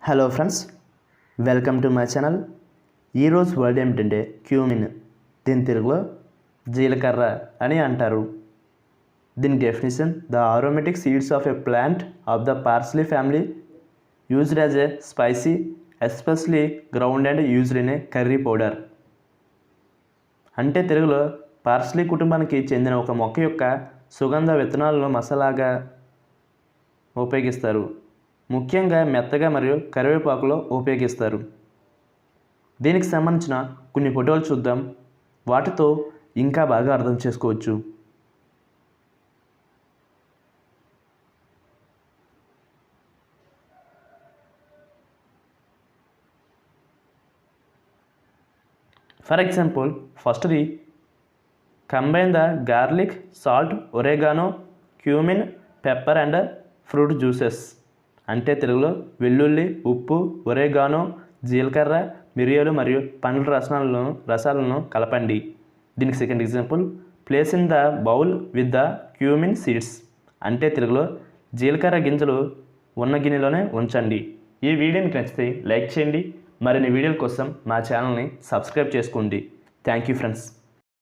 Hello friends, welcome to my channel. ఈరోజు word ఏమిటంటే cumin. దీని తెలుగులో జీలకర్ర అని అంటారు. దీని definition: the aromatic seeds of a plant of the parsley family used as a spicy, especially ground and used in a curry powder. అంటే తెలుగులో పార్స్లీ కుటుంబానికి చెందిన ఒక మొక్క యొక్క సుగంధ విత్తనాలను మసాలాగా ఉపయోగిస్తారు. ముఖ్యంగా మెత్తగా మరియు కరివేపాకులో ఉపయోగిస్తారు. దీనికి సంబంధించిన కొన్ని ఫోటోలు చూద్దాం. వాటితో ఇంకా బాగా అర్థం చేసుకోవచ్చు. ఫర్ ఎగ్జాంపుల్, ఫస్ట్ది combine the garlic, salt, oregano, cumin, pepper and fruit juices. అంటే తెలుగులో వెల్లుల్లి, ఉప్పు, ఒరేగానో, జీలకర్ర, మిరియాలు మరియు పండ్ల రసాలను కలపండి. దీనికి second example, place in the bowl with the cumin seeds. అంటే తెలుగులో జీలకర్ర గింజలు ఉన్న గిన్నెలోనే ఉంచండి. ఈ వీడియో మీకు నచ్చితే లైక్ చేయండి. మరిన్ని వీడియోల కోసం మా ఛానల్ని సబ్స్క్రైబ్ చేసుకోండి. Thank you friends.